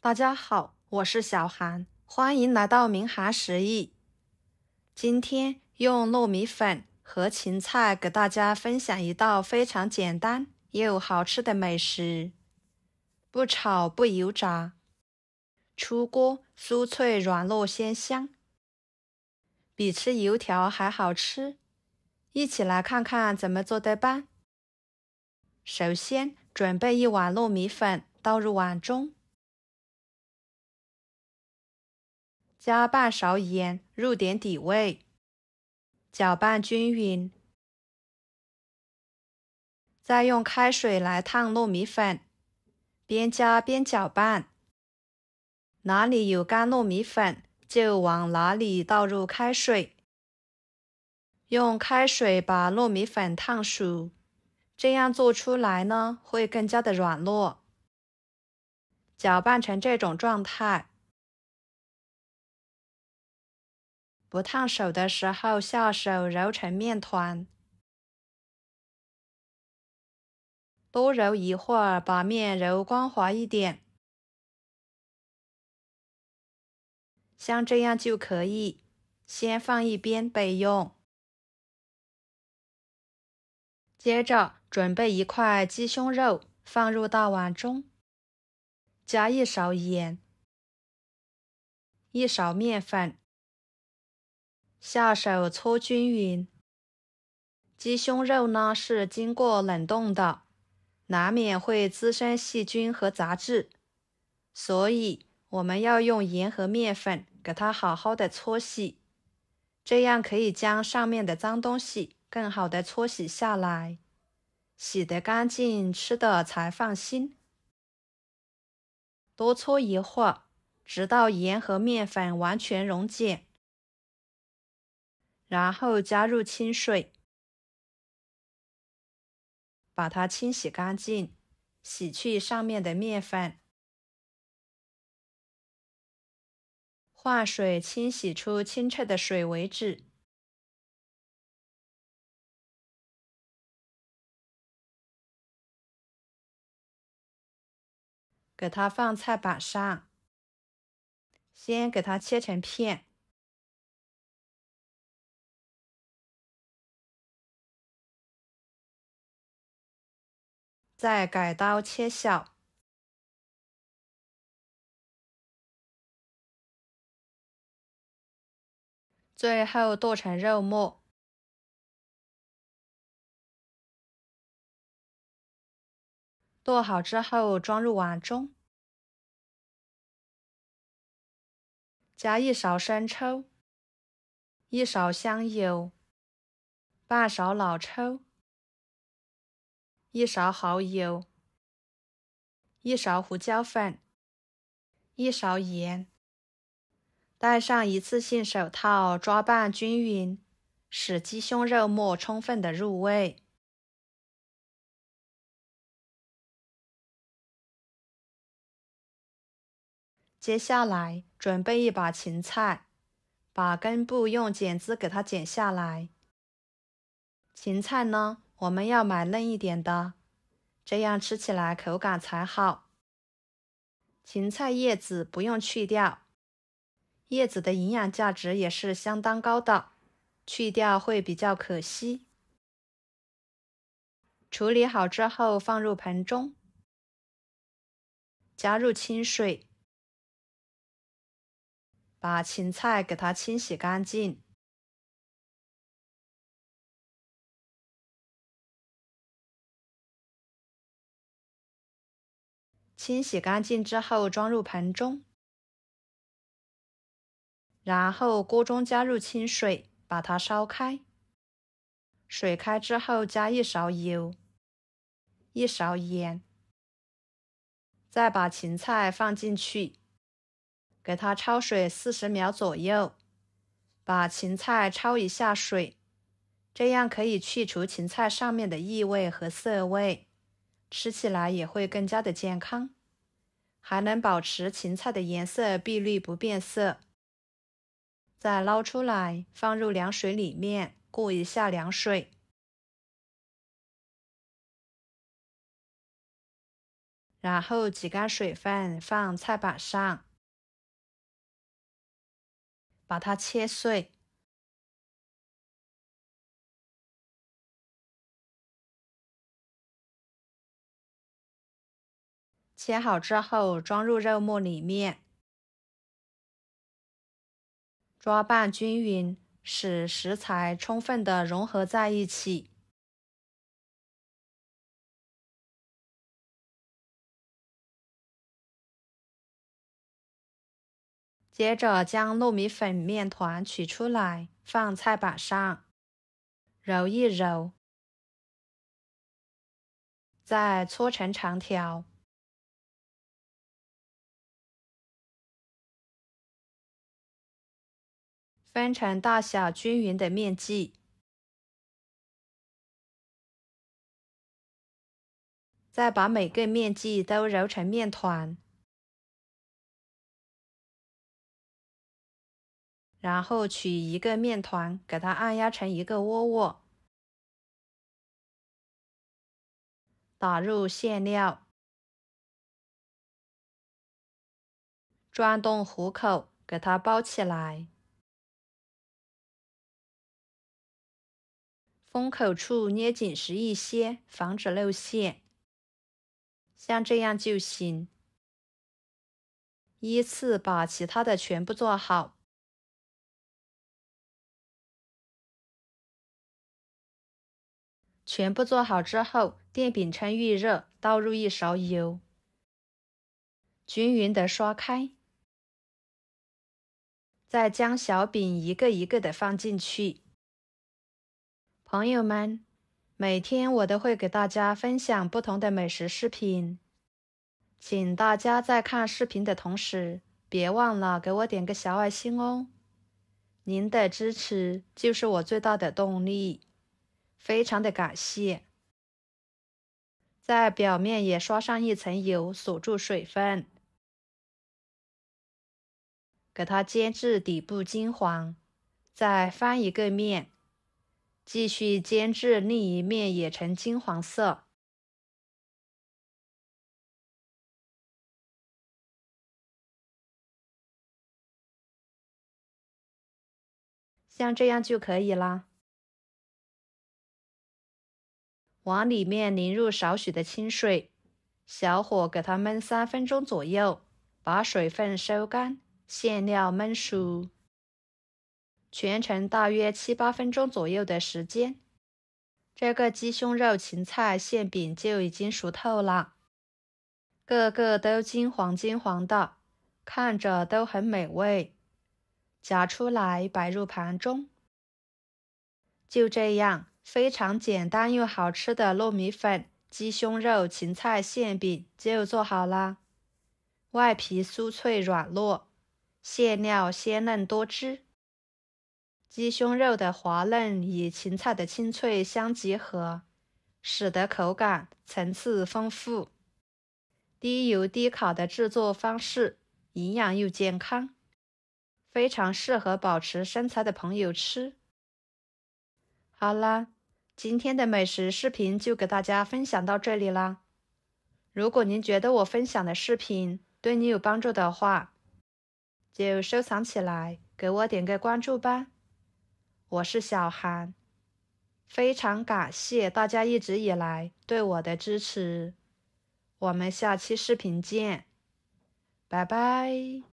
大家好，我是小韩，欢迎来到明涵食艺。今天用糯米粉和芹菜给大家分享一道非常简单又好吃的美食，不炒不油炸，出锅酥脆软糯鲜香，比吃油条还好吃。一起来看看怎么做的吧。首先准备一碗糯米粉，倒入碗中，加半勺盐，入点底味，搅拌均匀，再用开水来烫糯米粉，边加边搅拌，哪里有干糯米粉就往哪里倒入开水，用开水把糯米粉烫熟，这样做出来呢会更加的软糯。搅拌成这种状态，不烫手的时候下手揉成面团，多揉一会儿，把面揉光滑一点，像这样就可以，先放一边备用。接着准备一块鸡胸肉，放入大碗中，加一勺盐，一勺面粉，下手搓均匀。鸡胸肉呢是经过冷冻的，难免会滋生细菌和杂质，所以我们要用盐和面粉给它好好的搓洗，这样可以将上面的脏东西更好的搓洗下来，洗得干净，吃的才放心。多搓一会儿，直到盐和面粉完全溶解，然后加入清水，把它清洗干净，洗去上面的面粉，换水清洗出清澈的水为止。给它放菜板上，先给它切成片，再改刀切小，最后剁成肉末。剁好之后装入碗中，加一勺生抽，一勺香油，半勺老抽，一勺蚝油，一勺胡椒粉，一勺盐，戴上一次性手套抓拌均匀，使鸡胸肉末充分的入味。接下来准备一把芹菜，把根部用剪子给它剪下来。芹菜呢，我们要买嫩一点的，这样吃起来口感才好。芹菜叶子不用去掉，叶子的营养价值也是相当高的，去掉会比较可惜。处理好之后放入盆中，加入清水，把芹菜给它清洗干净。清洗干净之后装入盆中，然后锅中加入清水，把它烧开。水开之后加一勺油，一勺盐，再把芹菜放进去，给它焯水40秒左右，把芹菜焯一下水，这样可以去除芹菜上面的异味和涩味，吃起来也会更加的健康，还能保持芹菜的颜色碧绿不变色。再捞出来，放入凉水里面过一下凉水，然后挤干水分放菜板上，把它切碎。切好之后装入肉末里面，抓拌均匀，使食材充分的融合在一起。接着将糯米粉面团取出来，放菜板上，揉一揉，再搓成长条。分成大小均匀的面剂，再把每个面剂都揉成面团，然后取一个面团，给它按压成一个窝窝，打入馅料，转动虎口，给它包起来。封口处捏紧实一些，防止露馅。像这样就行。依次把其他的全部做好。全部做好之后，电饼趁预热，倒入一勺油，均匀的刷开，再将小饼一个一个的放进去。朋友们，每天我都会给大家分享不同的美食视频，请大家在看视频的同时，别忘了给我点个小爱心哦。您的支持就是我最大的动力，非常的感谢。在表面也刷上一层油，锁住水分，给它煎至底部金黄，再翻一个面，继续煎至另一面也呈金黄色。像这样就可以啦。往里面淋入少许的清水，小火给它焖3分钟左右，把水分收干，馅料焖熟。全程大约7、8分钟左右的时间，这个鸡胸肉芹菜馅饼就已经熟透了，个个都金黄金黄的，看着都很美味。夹出来摆入盘中。就这样，非常简单又好吃的糯米粉鸡胸肉芹菜馅饼就做好啦。外皮酥脆软糯，馅料鲜嫩多汁，鸡胸肉的滑嫩与芹菜的清脆相结合，使得口感层次丰富。低油低卡的制作方式，营养又健康，非常适合保持身材的朋友吃。好啦，今天的美食视频就给大家分享到这里啦。如果您觉得我分享的视频对你有帮助的话，就收藏起来，给我点个关注吧。我是小韩，非常感谢大家一直以来对我的支持。我们下期视频见，拜拜。